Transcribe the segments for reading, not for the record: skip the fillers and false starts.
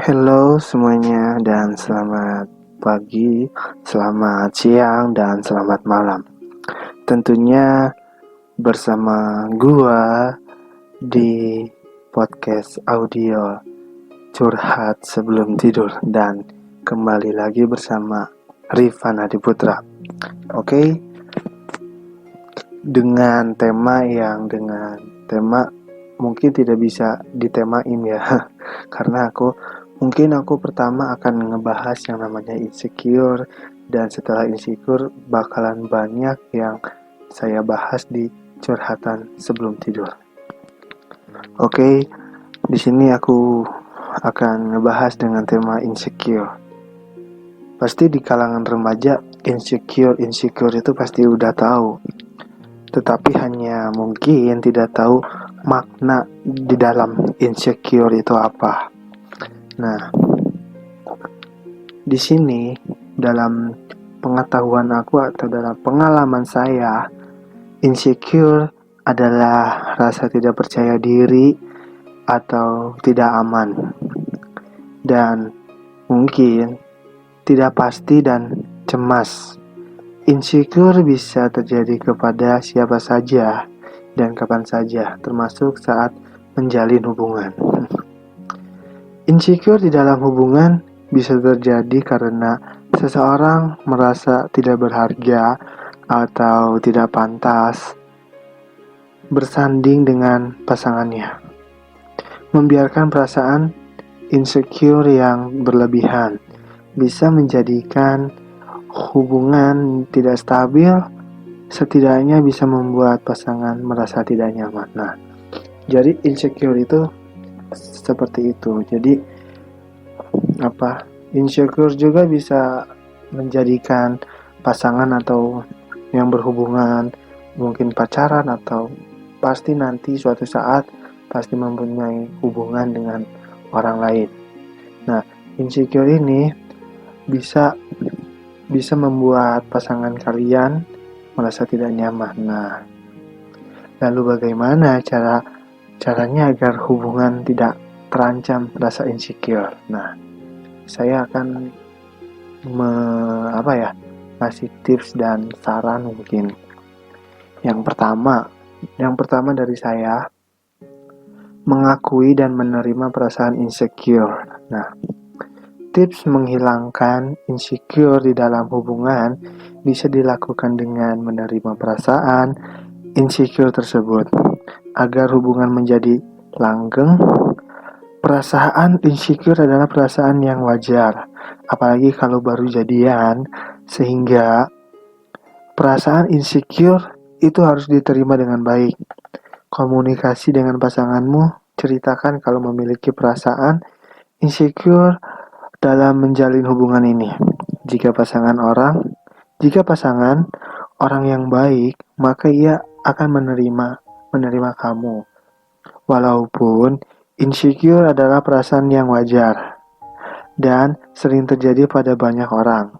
Hello semuanya dan selamat pagi, selamat siang, dan selamat malam. Tentunya bersama gua di podcast audio Curhat Sebelum Tidur dan kembali lagi bersama Rifan Hadiputra. Oke, dengan tema mungkin tidak bisa ditemain ya karena aku pertama akan ngebahas yang namanya insecure, dan setelah insecure bakalan banyak yang saya bahas di curhatan sebelum tidur. Oke, di sini aku akan ngebahas dengan tema insecure. Pasti di kalangan remaja insecure itu pasti udah tahu. Tetapi hanya mungkin tidak tahu makna di dalam insecure itu apa. Nah, di sini dalam pengetahuan aku atau dalam pengalaman saya, insecure adalah rasa tidak percaya diri atau tidak aman. Dan mungkin tidak pasti dan cemas. Insecure bisa terjadi kepada siapa saja dan kapan saja, termasuk saat menjalin hubungan. Insecure di dalam hubungan bisa terjadi karena seseorang merasa tidak berharga atau tidak pantas bersanding dengan pasangannya. Membiarkan perasaan insecure yang berlebihan bisa menjadikan hubungan tidak stabil, setidaknya bisa membuat pasangan merasa tidak nyaman. Nah, jadi insecure itu seperti itu. Jadi insecure juga bisa menjadikan pasangan atau yang berhubungan, mungkin pacaran atau pasti nanti suatu saat pasti mempunyai hubungan dengan orang lain. Nah, insecure ini bisa membuat pasangan kalian merasa tidak nyaman. Nah, lalu bagaimana caranya agar hubungan tidak terancam rasa insecure? Nah, saya akan ngasih tips dan saran mungkin. Yang pertama dari saya, mengakui dan menerima perasaan insecure. Nah, tips menghilangkan insecure di dalam hubungan bisa dilakukan dengan menerima perasaan insecure tersebut agar hubungan menjadi langgeng. Perasaan insecure adalah perasaan yang wajar, apalagi kalau baru jadian, sehingga perasaan insecure itu harus diterima dengan baik. Komunikasi dengan pasanganmu, ceritakan kalau memiliki perasaan insecure dalam menjalin hubungan ini. Jika pasangan orang yang baik, maka ia akan menerima kamu. Walaupun insecure adalah perasaan yang wajar dan sering terjadi pada banyak orang.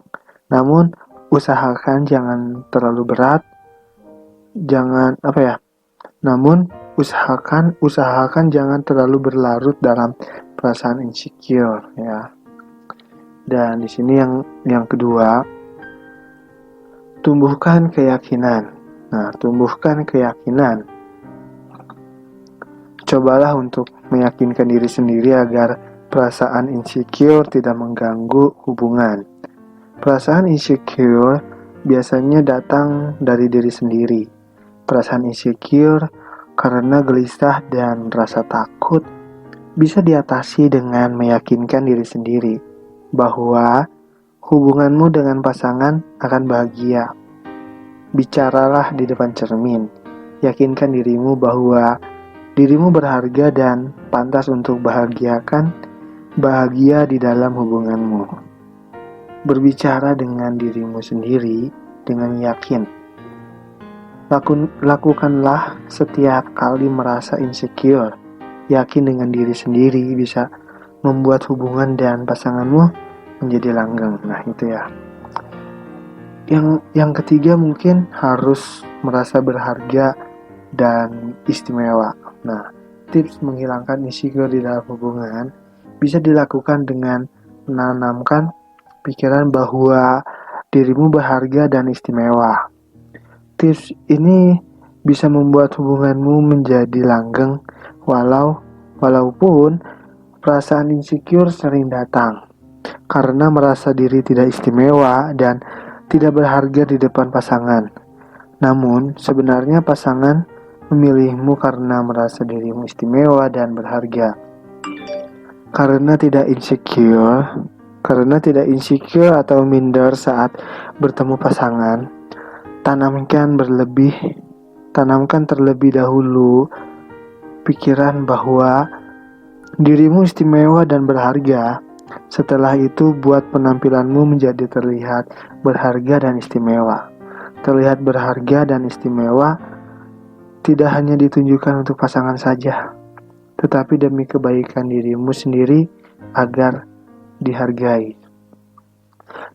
Namun usahakan jangan terlalu berat. Usahakan jangan terlalu berlarut dalam perasaan insecure ya. Dan di sini yang kedua, tumbuhkan keyakinan. Nah, tumbuhkan keyakinan. Cobalah untuk meyakinkan diri sendiri agar perasaan insecure tidak mengganggu hubungan. Perasaan insecure biasanya datang dari diri sendiri. Perasaan insecure karena gelisah dan rasa takut bisa diatasi dengan meyakinkan diri sendiri bahwa hubunganmu dengan pasangan akan bahagia. Bicaralah di depan cermin. Yakinkan dirimu bahwa dirimu berharga dan pantas untuk bahagia di dalam hubunganmu. Berbicara dengan dirimu sendiri dengan yakin. Lakukanlah setiap kali merasa insecure. Yakin dengan diri sendiri bisa membuat hubungan dan pasanganmu menjadi langgeng. Nah, itu ya. Yang ketiga mungkin harus merasa berharga dan istimewa. Nah, tips menghilangkan insecure di dalam hubungan bisa dilakukan dengan menanamkan pikiran bahwa dirimu berharga dan istimewa. Tips ini bisa membuat hubunganmu menjadi langgeng walaupun perasaan insecure sering datang karena merasa diri tidak istimewa dan tidak berharga di depan pasangan. Namun, sebenarnya pasangan memilihmu karena merasa dirimu istimewa dan berharga. Karena tidak insecure atau minder saat bertemu pasangan, tanamkan terlebih dahulu pikiran bahwa dirimu istimewa dan berharga. Setelah itu, buat penampilanmu menjadi terlihat berharga dan istimewa. Terlihat berharga dan istimewa tidak hanya ditunjukkan untuk pasangan saja, tetapi demi kebaikan dirimu sendiri agar dihargai.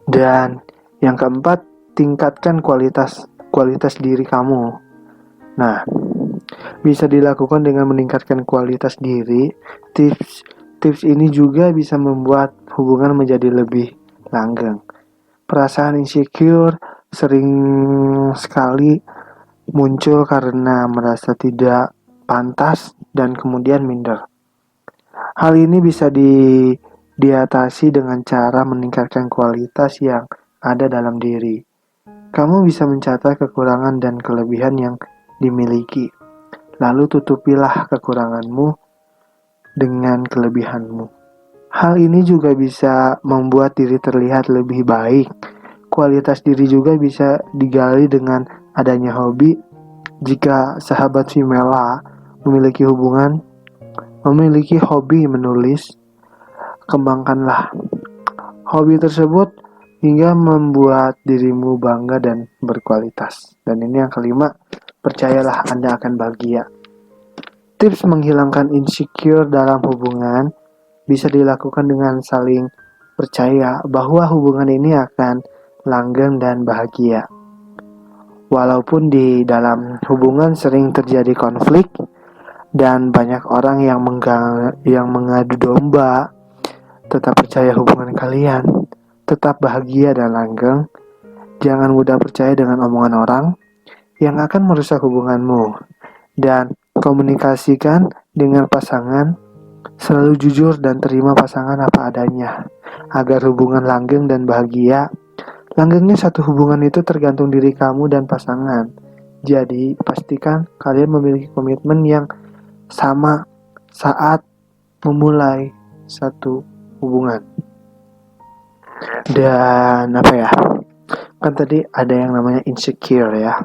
Dan yang keempat, tingkatkan kualitas diri kamu. Nah, bisa dilakukan dengan meningkatkan kualitas diri. Tips ini juga bisa membuat hubungan menjadi lebih langgeng. Perasaan insecure sering sekali muncul karena merasa tidak pantas dan kemudian minder. Hal ini bisa diatasi dengan cara meningkatkan kualitas yang ada dalam diri. Kamu bisa mencatat kekurangan dan kelebihan yang dimiliki. Lalu tutupilah kekuranganmu dengan kelebihanmu. Hal ini juga bisa membuat diri terlihat lebih baik. Kualitas diri juga bisa digali dengan adanya hobi. Jika sahabat Vimela memiliki hobi menulis, kembangkanlah hobi tersebut hingga membuat dirimu bangga dan berkualitas. Dan ini yang kelima, percayalah Anda akan bahagia. Tips menghilangkan insecure dalam hubungan bisa dilakukan dengan saling percaya bahwa hubungan ini akan langgeng dan bahagia. Walaupun di dalam hubungan sering terjadi konflik dan banyak orang yang mengadu domba, tetap percaya hubungan kalian tetap bahagia dan langgeng. Jangan mudah percaya dengan omongan orang yang akan merusak hubunganmu. Dan komunikasikan dengan pasangan, selalu jujur dan terima pasangan apa adanya, agar hubungan langgeng dan bahagia. Langgengnya satu hubungan itu tergantung diri kamu dan pasangan. Jadi, pastikan kalian memiliki komitmen yang sama saat memulai satu hubungan. Dan kan tadi ada yang namanya insecure ya.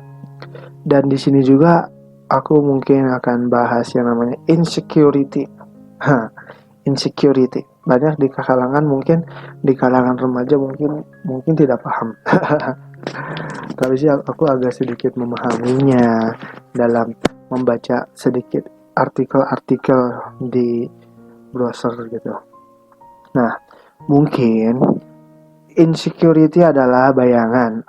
Dan di sini juga aku mungkin akan bahas yang namanya insecurity. Insecurity. Banyak di kalangan remaja mungkin tidak paham. Tapi sih aku agak sedikit memahaminya dalam membaca sedikit artikel-artikel di browser gitu. Nah, mungkin insecurity adalah bayangan.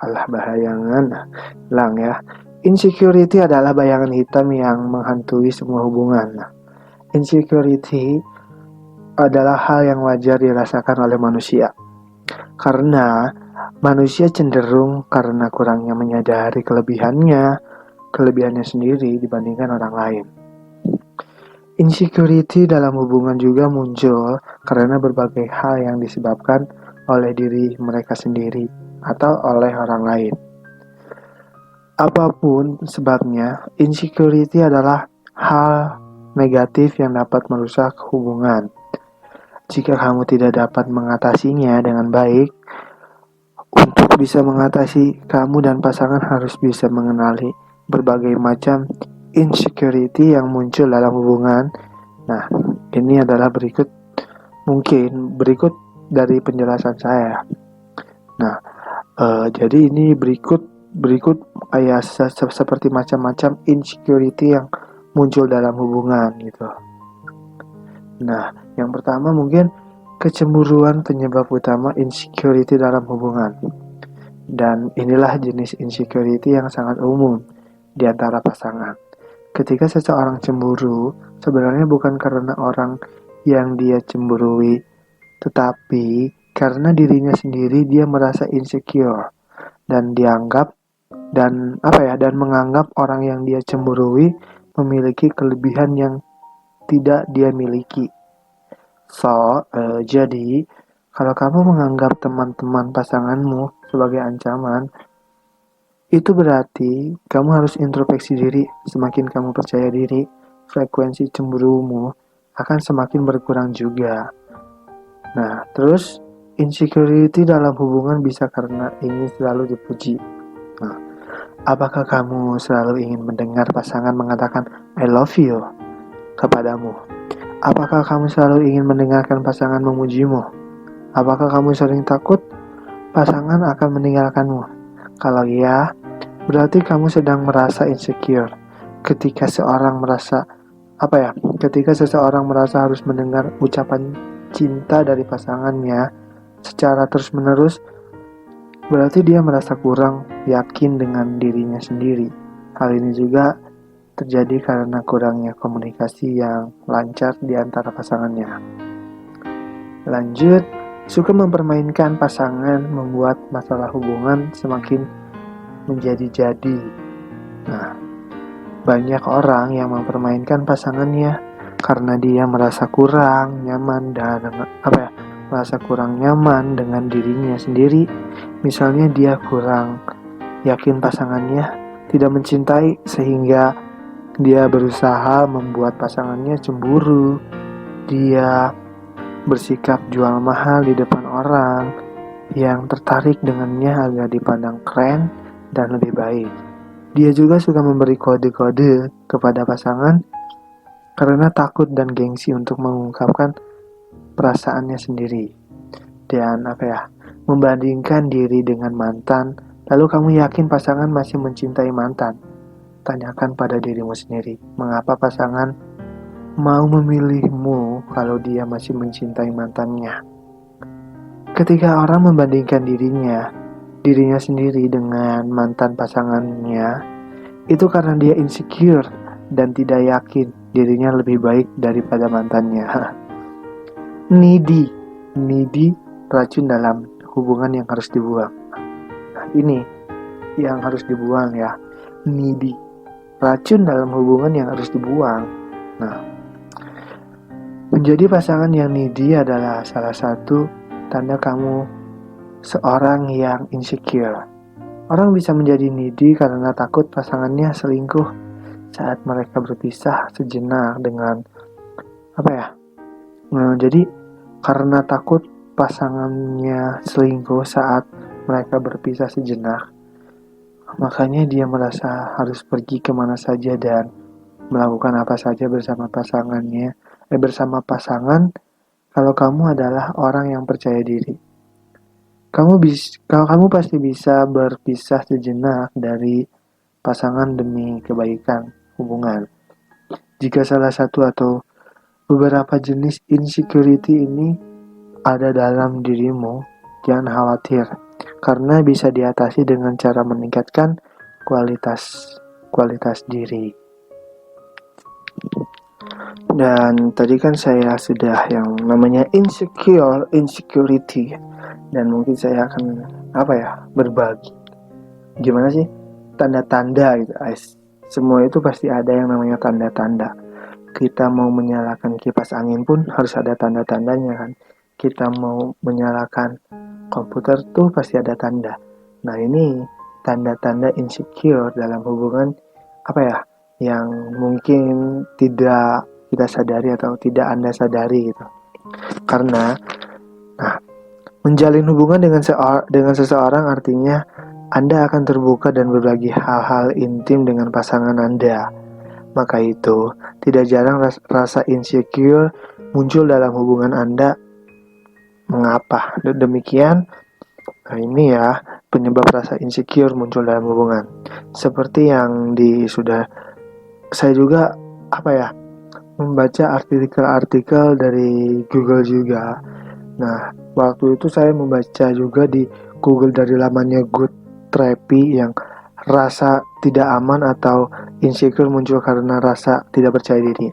Insecurity adalah bayangan hitam yang menghantui semua hubungan. Insecurity adalah hal yang wajar dirasakan oleh manusia. Karena manusia cenderung karena kurangnya menyadari kelebihannya sendiri dibandingkan orang lain. Insecurity dalam hubungan juga muncul karena berbagai hal yang disebabkan oleh diri mereka sendiri atau oleh orang lain. Apapun sebabnya, insecurity adalah hal negatif yang dapat merusak hubungan. Jika kamu tidak dapat mengatasinya dengan baik, untuk bisa mengatasi, kamu dan pasangan harus bisa mengenali berbagai macam insecurity yang muncul dalam hubungan. Nah, ini adalah berikut dari penjelasan saya. Nah, jadi ini berikut kayak seperti macam-macam insecurity yang muncul dalam hubungan gitu. Nah, yang pertama mungkin kecemburuan penyebab utama insecurity dalam hubungan. Dan inilah jenis insecurity yang sangat umum di antara pasangan. Ketika seseorang cemburu, sebenarnya bukan karena orang yang dia cemburui Tetapi karena dirinya sendiri dia merasa insecure dan dan menganggap orang yang dia cemburui memiliki kelebihan yang tidak dia miliki. Jadi kalau kamu menganggap teman-teman pasanganmu sebagai ancaman, itu berarti kamu harus introspeksi diri. Semakin kamu percaya diri, frekuensi cemburumu akan semakin berkurang juga. Nah, terus insecurity dalam hubungan bisa karena ingin selalu dipuji. Nah, apakah kamu selalu ingin mendengar pasangan mengatakan I love you kepadamu? Apakah kamu selalu ingin mendengarkan pasangan memujimu? Apakah kamu sering takut pasangan akan meninggalkanmu? Kalau iya, berarti kamu sedang merasa insecure. Ketika seseorang merasa harus mendengar ucapan cinta dari pasangannya secara terus-menerus, berarti dia merasa kurang yakin dengan dirinya sendiri. Hal ini juga terjadi karena kurangnya komunikasi yang lancar di antara pasangannya. Lanjut, suka mempermainkan pasangan membuat masalah hubungan semakin menjadi-jadi. Nah, banyak orang yang mempermainkan pasangannya karena dia merasa kurang nyaman dengan dirinya sendiri. Misalnya dia kurang yakin pasangannya tidak mencintai sehingga dia berusaha membuat pasangannya cemburu. Dia bersikap jual mahal di depan orang yang tertarik dengannya agar dipandang keren dan lebih baik. Dia juga suka memberi kode-kode kepada pasangan karena takut dan gengsi untuk mengungkapkan perasaannya sendiri. Dan membandingkan diri dengan mantan. Lalu kamu yakin pasangan masih mencintai mantan? Tanyakan pada dirimu sendiri, mengapa pasangan mau memilihmu kalau dia masih mencintai mantannya? Ketika orang membandingkan dirinya sendiri dengan mantan pasangannya, itu karena dia insecure dan tidak yakin dirinya lebih baik daripada mantannya. Needy, racun dalam hubungan yang harus dibuang. Nah, ini yang harus dibuang ya, needy. Racun dalam hubungan yang harus dibuang. Nah, menjadi pasangan yang needy adalah salah satu tanda kamu seorang yang insecure. Orang bisa menjadi needy karena takut pasangannya selingkuh saat mereka berpisah sejenak dengan jadi karena takut pasangannya selingkuh saat mereka berpisah sejenak, makanya dia merasa harus pergi kemana saja dan melakukan apa saja bersama pasangan. Kalau kamu adalah orang yang percaya diri, kamu pasti bisa berpisah sejenak dari pasangan demi kebaikan hubungan. Jika salah satu atau beberapa jenis insecurity ini ada dalam dirimu, jangan khawatir, karena bisa diatasi dengan cara meningkatkan kualitas diri. Dan tadi kan saya sudah yang namanya insecurity, dan mungkin saya akan berbagi gimana sih tanda-tanda gitu. Semua itu pasti ada yang namanya tanda-tanda. Kita mau menyalakan kipas angin pun harus ada tanda-tandanya kan. Kita mau menyalakan komputer tuh pasti ada tanda. Nah, ini tanda-tanda insecure dalam hubungan yang mungkin tidak kita sadari atau tidak Anda sadari gitu. Karena menjalin hubungan dengan seseorang artinya Anda akan terbuka dan berbagi hal-hal intim dengan pasangan Anda. Maka itu, tidak jarang rasa insecure muncul dalam hubungan Anda. Mengapa demikian? Nah, ini ya penyebab rasa insecure muncul dalam hubungan. Seperti yang saya juga membaca artikel-artikel dari Google juga. Nah, waktu itu saya membaca juga di Google dari lamannya Good Therapy yang rasa tidak aman atau insecure muncul karena rasa tidak percaya diri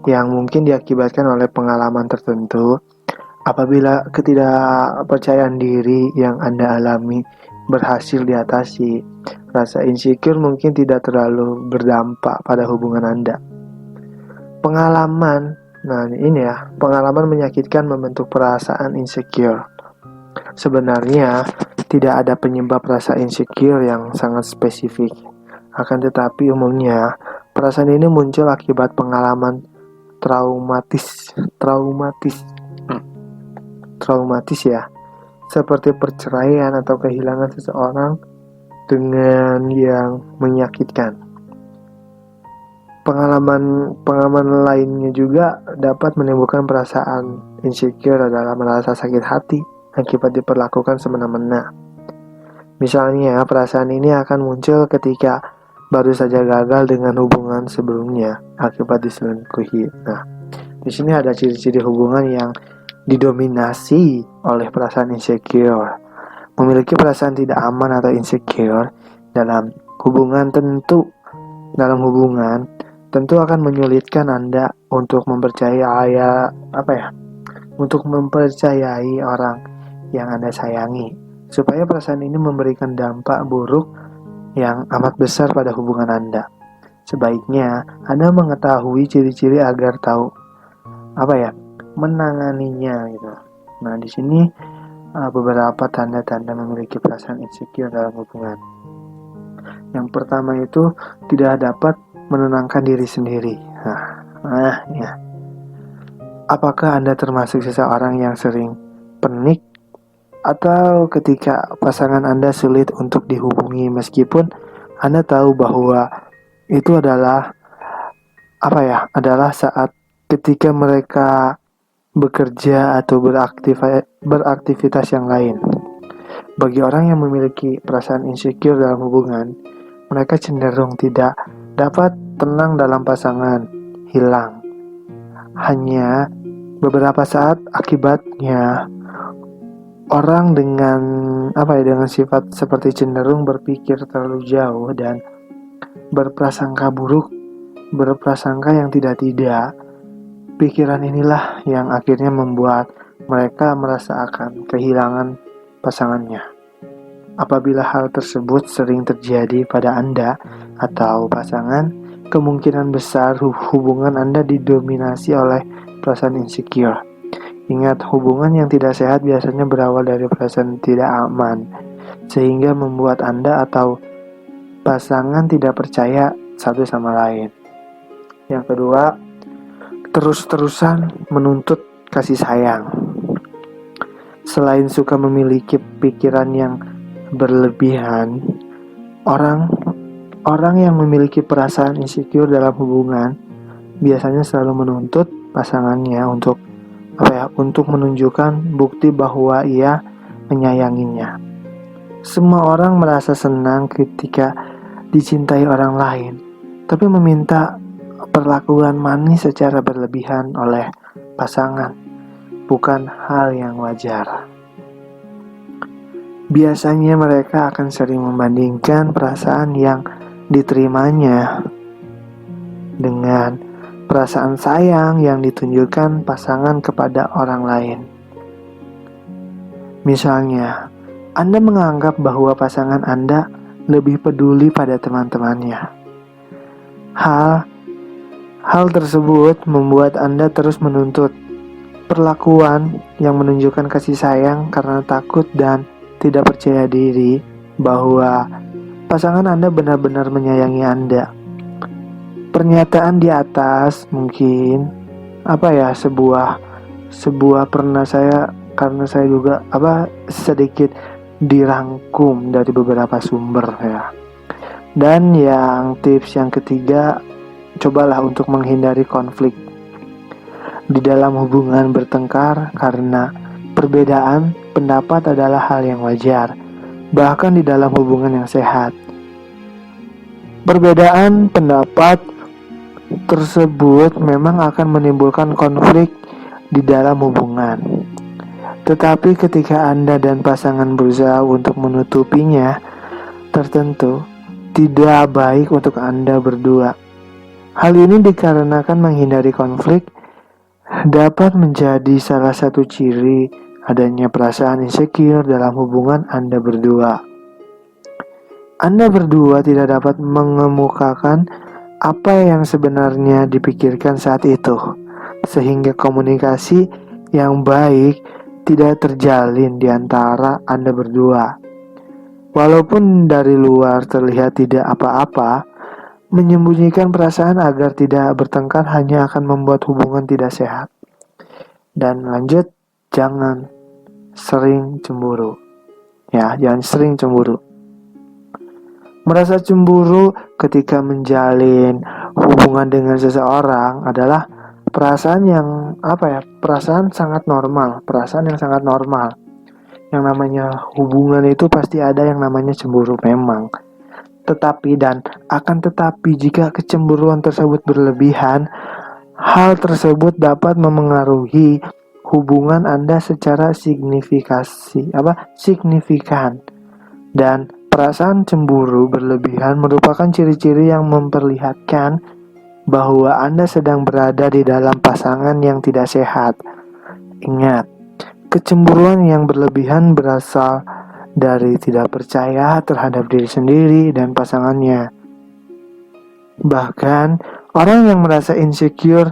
yang mungkin diakibatkan oleh pengalaman tertentu Apabila ketidakpercayaan diri yang Anda alami berhasil diatasi, rasa insecure mungkin tidak terlalu berdampak pada hubungan Anda. Pengalaman menyakitkan membentuk perasaan insecure. Sebenarnya, tidak ada penyebab rasa insecure yang sangat spesifik. Akan tetapi umumnya, perasaan ini muncul akibat pengalaman traumatis ya, seperti perceraian atau kehilangan seseorang dengan yang menyakitkan. Pengalaman lainnya juga dapat menimbulkan perasaan insecure adalah merasa sakit hati akibat diperlakukan semena-mena. Misalnya, perasaan ini akan muncul ketika baru saja gagal dengan hubungan sebelumnya akibat diselingkuhi. Nah, di sini ada ciri-ciri hubungan yang didominasi oleh perasaan insecure. Memiliki perasaan tidak aman atau insecure dalam hubungan tentu akan menyulitkan Anda untuk mempercayai orang yang Anda sayangi. Supaya perasaan ini memberikan dampak buruk yang amat besar pada hubungan Anda. Sebaiknya Anda mengetahui ciri-ciri agar tahu menanganinya gitu. Nah, di sini beberapa tanda-tanda memiliki perasaan insecure dalam hubungan. Yang pertama itu tidak dapat menenangkan diri sendiri. Ya. Apakah Anda termasuk seseorang yang sering panik atau ketika pasangan Anda sulit untuk dihubungi meskipun Anda tahu bahwa itu adalah saat ketika mereka bekerja atau beraktivitas yang lain. Bagi orang yang memiliki perasaan insecure dalam hubungan, mereka cenderung tidak dapat tenang dalam pasangan, hilang. Hanya beberapa saat akibatnya orang dengan sifat seperti cenderung berpikir terlalu jauh dan berprasangka yang tidak-tidak. Pikiran inilah yang akhirnya membuat mereka merasa akan kehilangan pasangannya. Apabila hal tersebut sering terjadi pada Anda atau pasangan, kemungkinan besar hubungan Anda didominasi oleh perasaan insecure. Ingat, hubungan yang tidak sehat biasanya berawal dari perasaan tidak aman, sehingga membuat Anda atau pasangan tidak percaya satu sama lain. Yang kedua, terus-terusan menuntut kasih sayang. Selain suka memiliki pikiran yang berlebihan, orang yang memiliki perasaan insecure dalam hubungan biasanya selalu menuntut pasangannya untuk menunjukkan bukti bahwa ia menyayanginya. Semua orang merasa senang ketika dicintai orang lain, tapi meminta perlakuan manis secara berlebihan oleh pasangan bukan hal yang wajar. Biasanya mereka akan sering membandingkan perasaan yang diterimanya dengan perasaan sayang yang ditunjukkan pasangan kepada orang lain. Misalnya, Anda menganggap bahwa pasangan Anda lebih peduli pada teman-temannya. Hal tersebut membuat Anda terus menuntut perlakuan yang menunjukkan kasih sayang karena takut dan tidak percaya diri bahwa pasangan Anda benar-benar menyayangi Anda. Pernyataan di atas mungkin karena saya juga sedikit dirangkum dari beberapa sumber ya. Dan tips yang ketiga, cobalah untuk menghindari konflik di dalam hubungan bertengkar karena perbedaan pendapat adalah hal yang wajar, bahkan di dalam hubungan yang sehat. Perbedaan pendapat tersebut memang akan menimbulkan konflik di dalam hubungan. Tetapi ketika Anda dan pasangan berusaha untuk menutupinya, tertentu tidak baik untuk Anda berdua. Hal ini dikarenakan menghindari konflik dapat menjadi salah satu ciri adanya perasaan insecure dalam hubungan Anda berdua. Anda berdua tidak dapat mengemukakan apa yang sebenarnya dipikirkan saat itu, sehingga komunikasi yang baik tidak terjalin di antara Anda berdua. Walaupun dari luar terlihat tidak apa-apa, menyembunyikan perasaan agar tidak bertengkar hanya akan membuat hubungan tidak sehat. Dan lanjut, jangan sering cemburu. Ya, jangan sering cemburu. Merasa cemburu ketika menjalin hubungan dengan seseorang adalah perasaan yang perasaan sangat normal, perasaan yang sangat normal. Yang namanya hubungan itu pasti ada yang namanya cemburu memang. Tetapi jika kecemburuan tersebut berlebihan, hal tersebut dapat memengaruhi hubungan Anda secara signifikan. Dan perasaan cemburu berlebihan merupakan ciri-ciri yang memperlihatkan bahwa Anda sedang berada di dalam pasangan yang tidak sehat. Ingat, kecemburuan yang berlebihan berasal dari tidak percaya terhadap diri sendiri dan pasangannya. Bahkan, orang yang merasa insecure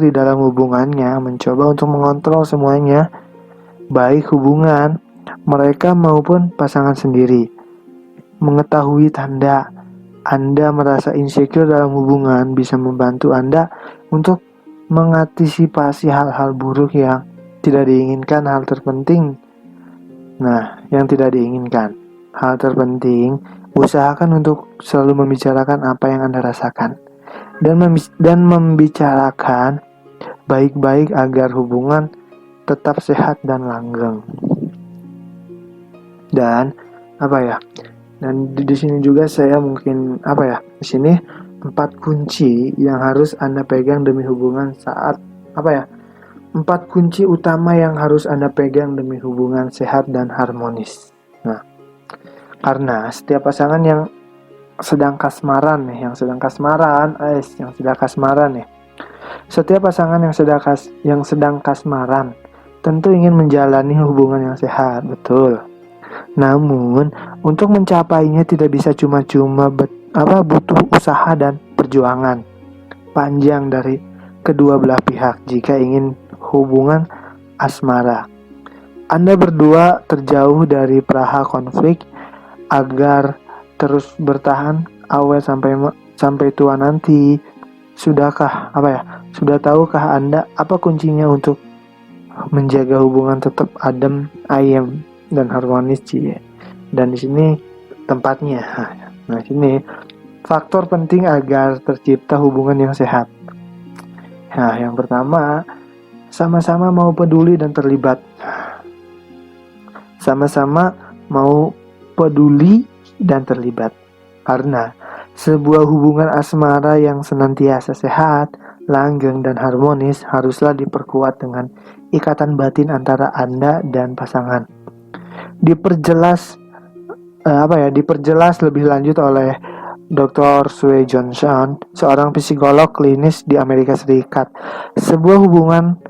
di dalam hubungannya mencoba untuk mengontrol semuanya, baik hubungan mereka maupun pasangan sendiri. Mengetahui tanda Anda merasa insecure dalam hubungan bisa membantu Anda untuk mengantisipasi hal-hal buruk yang tidak diinginkan. Hal terpenting, usahakan untuk selalu membicarakan apa yang Anda rasakan dan membicarakan baik-baik agar hubungan tetap sehat dan langgeng. Dan di sini juga saya mungkin di sini 4 kunci yang harus Anda pegang demi hubungan 4 kunci utama yang harus Anda pegang demi hubungan sehat dan harmonis. Nah, karena setiap pasangan yang sedang kasmaran setiap pasangan yang sedang kasmaran tentu ingin menjalani hubungan yang sehat, betul. Namun, untuk mencapainya tidak bisa cuma-cuma butuh usaha dan perjuangan panjang dari kedua belah pihak jika ingin hubungan asmara. Anda berdua terjauh dari praha konflik agar terus bertahan awet sampai tua nanti. Sudah tahukah Anda apa kuncinya untuk menjaga hubungan tetap adem, ayem, dan harmonis, Dan di sini tempatnya. Nah, sini faktor penting agar tercipta hubungan yang sehat. Nah, yang pertama, sama-sama mau peduli dan terlibat. Sama-sama mau peduli dan terlibat. Karena sebuah hubungan asmara yang senantiasa sehat, langgeng, dan harmonis haruslah diperkuat dengan ikatan batin antara Anda dan pasangan. Diperjelas lebih lanjut oleh Dr. Sue Johnson, seorang psikolog klinis di Amerika Serikat. Sebuah hubungan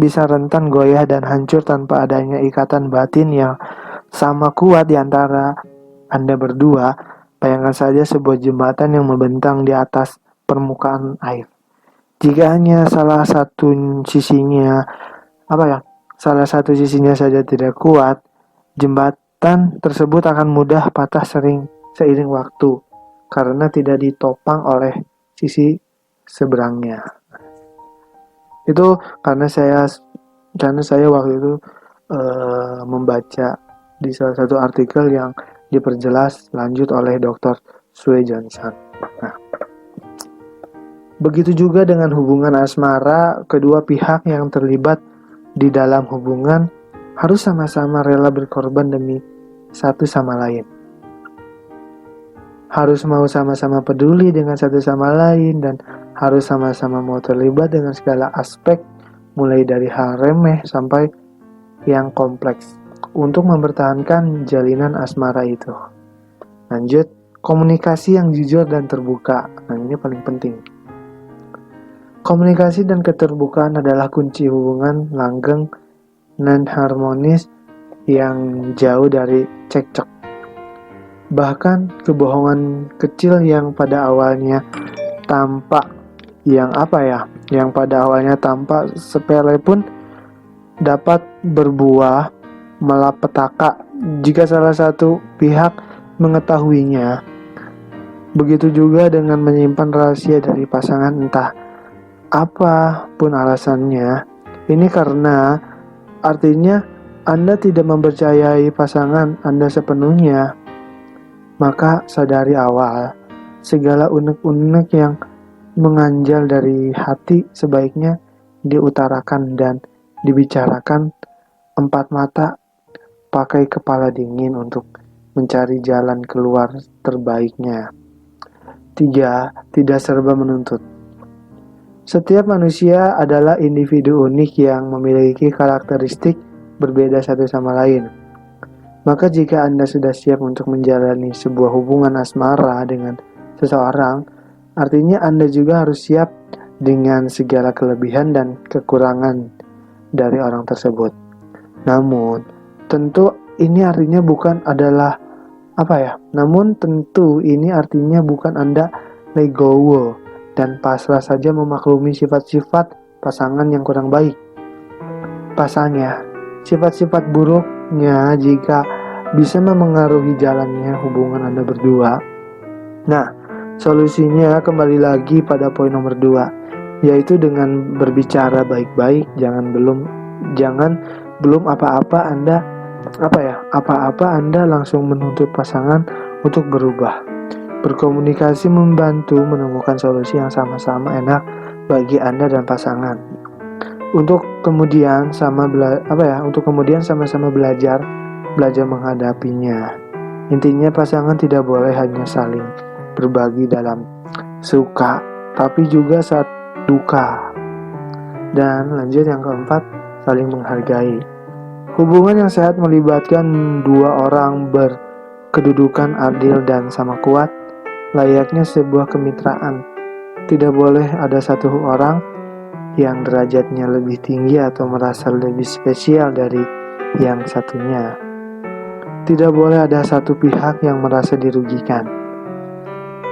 bisa rentan goyah dan hancur tanpa adanya ikatan batin yang sama kuat di antara Anda berdua. Bayangkan saja sebuah jembatan yang membentang di atas permukaan air. Jika hanya salah satu sisinya saja tidak kuat, jembatan tersebut akan mudah patah seiring waktu karena tidak ditopang oleh sisi seberangnya. Itu karena saya waktu itu membaca di salah satu artikel yang diperjelas lanjut oleh Dr. Sue Johnson. Nah, begitu juga dengan hubungan asmara, kedua pihak yang terlibat di dalam hubungan harus sama-sama rela berkorban demi satu sama lain. Harus mau sama-sama peduli dengan satu sama lain dan harus sama-sama mau terlibat dengan segala aspek, mulai dari hal remeh sampai yang kompleks, untuk mempertahankan jalinan asmara itu. Lanjut, Komunikasi yang jujur dan terbuka. Nah, ini paling penting. Komunikasi dan keterbukaan adalah kunci hubungan langgeng dan harmonis yang jauh dari cekcok. Bahkan kebohongan kecil yang pada awalnya tampak sepele pun dapat berbuah malapetaka jika salah satu pihak mengetahuinya. Begitu juga dengan menyimpan rahasia dari pasangan, entah apapun alasannya. Ini karena artinya Anda tidak mempercayai pasangan Anda sepenuhnya. Maka sadari awal, segala unek-unek yang menganjal dari hati sebaiknya diutarakan dan dibicarakan empat mata, pakai kepala dingin untuk mencari jalan keluar terbaiknya. 3. Tidak serba menuntut. Setiap manusia adalah individu unik yang memiliki karakteristik berbeda satu sama lain. Maka jika Anda sudah siap untuk menjalani sebuah hubungan asmara dengan seseorang, artinya Anda juga harus siap dengan segala kelebihan dan kekurangan dari orang tersebut. Namun, tentu ini artinya bukan Anda legowo dan pasrah saja memaklumi sifat-sifat pasangan yang kurang baik. Pasalnya, sifat-sifat buruknya jika bisa memengaruhi jalannya hubungan Anda berdua. Nah, solusinya kembali lagi pada poin nomor 2, yaitu dengan berbicara baik-baik. Jangan belum apa-apa Anda langsung menuntut pasangan untuk berubah. Berkomunikasi membantu menemukan solusi yang sama-sama enak bagi Anda dan pasangan. Untuk kemudian sama-sama belajar menghadapinya. Intinya pasangan tidak boleh hanya saling berbagi dalam suka, tapi juga saat duka. Dan lanjut yang keempat, saling menghargai. Hubungan yang sehat melibatkan dua orang berkedudukan adil dan sama kuat, layaknya sebuah kemitraan. Tidak boleh ada satu orang yang derajatnya lebih tinggi atau merasa lebih spesial dari yang satunya. Tidak boleh ada satu pihak yang merasa dirugikan.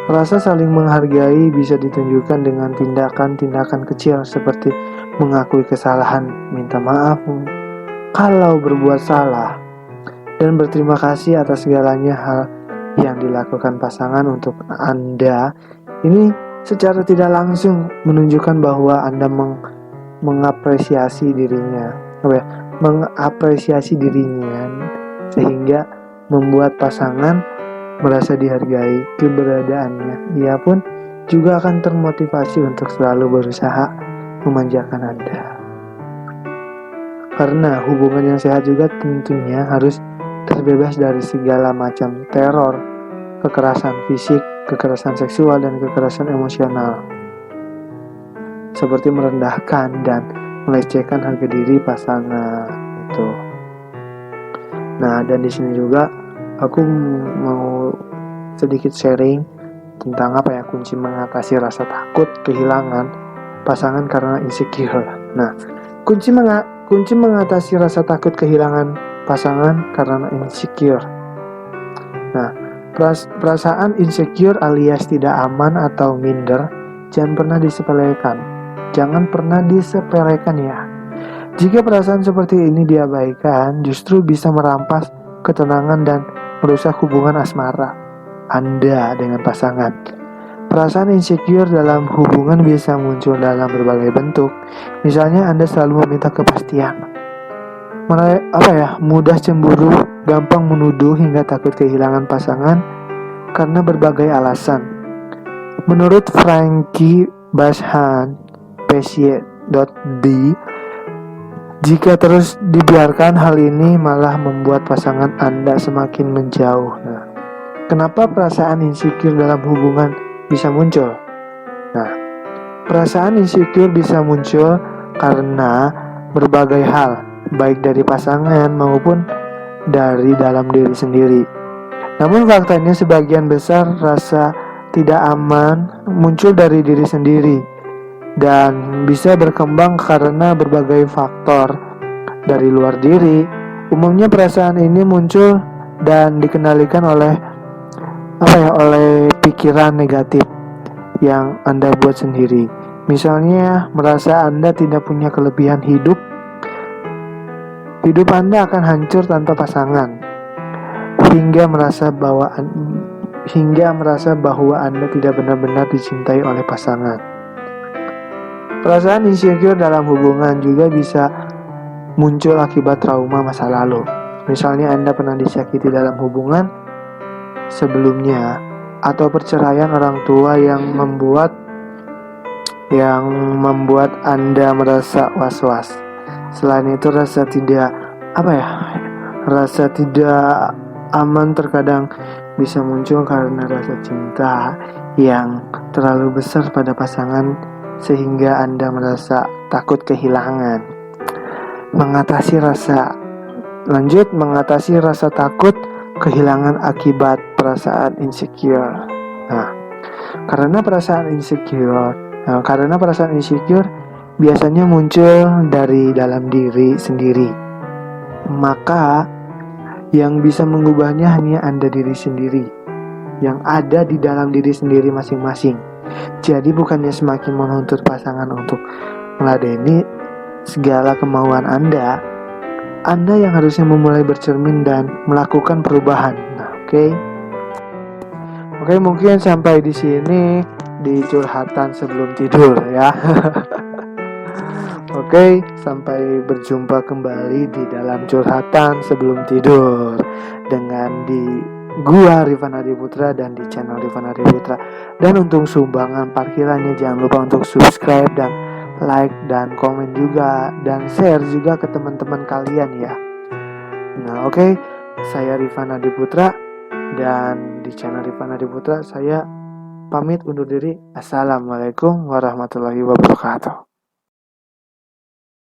Rasa saling menghargai bisa ditunjukkan dengan tindakan-tindakan kecil seperti mengakui kesalahan, minta maaf kalau berbuat salah, dan berterima kasih atas segalanya hal yang dilakukan pasangan untuk Anda. Ini secara tidak langsung menunjukkan bahwa Anda mengapresiasi dirinya, sehingga membuat pasangan merasa dihargai keberadaannya. Ia pun juga akan termotivasi untuk selalu berusaha memanjakan Anda. Karena hubungan yang sehat juga tentunya harus terbebas dari segala macam teror, kekerasan fisik, kekerasan seksual, dan kekerasan emosional, seperti merendahkan dan melecehkan harga diri pasangan itu. Nah, dan di sini juga aku mau sedikit sharing tentang kunci mengatasi rasa takut kehilangan pasangan karena insecure. Nah, kunci mengatasi rasa takut kehilangan pasangan karena insecure. Nah, perasaan insecure alias tidak aman atau minder jangan pernah disepelekan ya. Jika perasaan seperti ini diabaikan, justru bisa merampas ketenangan dan merusak hubungan asmara Anda dengan pasangan. Perasaan insecure dalam hubungan bisa muncul dalam berbagai bentuk. Misalnya Anda selalu meminta kepastian, mudah cemburu, gampang menuduh hingga takut kehilangan pasangan karena berbagai alasan. Menurut Frankie Bashan, Pesye.d, jika terus dibiarkan, hal ini malah membuat pasangan Anda semakin menjauh. Nah, kenapa perasaan insecure dalam hubungan bisa muncul? Nah, perasaan insecure bisa muncul karena berbagai hal, baik dari pasangan maupun dari dalam diri sendiri. Namun faktanya sebagian besar rasa tidak aman muncul dari diri sendiri dan bisa berkembang karena berbagai faktor dari luar diri. Umumnya perasaan ini muncul dan dikendalikan oleh oleh pikiran negatif yang Anda buat sendiri. Misalnya merasa Anda tidak punya kelebihan hidup Anda akan hancur tanpa pasangan, hingga merasa bahwa Anda tidak benar-benar dicintai oleh pasangan. Perasaan insecure dalam hubungan juga bisa muncul akibat trauma masa lalu. Misalnya Anda pernah disakiti dalam hubungan sebelumnya, atau perceraian orang tua yang membuat Anda merasa was-was. Selain itu rasa tidak aman terkadang bisa muncul karena rasa cinta yang terlalu besar pada pasangan sehingga Anda merasa takut kehilangan. Mengatasi rasa takut kehilangan akibat perasaan insecure. Karena perasaan insecure biasanya muncul dari dalam diri sendiri. Maka yang bisa mengubahnya hanya Anda diri sendiri, yang ada di dalam diri sendiri masing-masing. Jadi bukannya semakin menuntut pasangan untuk meladeni segala kemauan Anda yang harusnya memulai bercermin dan melakukan perubahan. Oke, mungkin sampai di sini di curhatan sebelum tidur ya. Oke, sampai berjumpa kembali di dalam curhatan sebelum tidur dengan di gua Rifan Adiputra dan di channel Rifan Adiputra. Dan untuk sumbangan parkirannya jangan lupa untuk subscribe dan like dan komen juga dan share juga ke teman-teman kalian ya. Oke, saya Rifan Adiputra dan di channel Rifan Adiputra saya pamit undur diri. Assalamualaikum warahmatullahi wabarakatuh.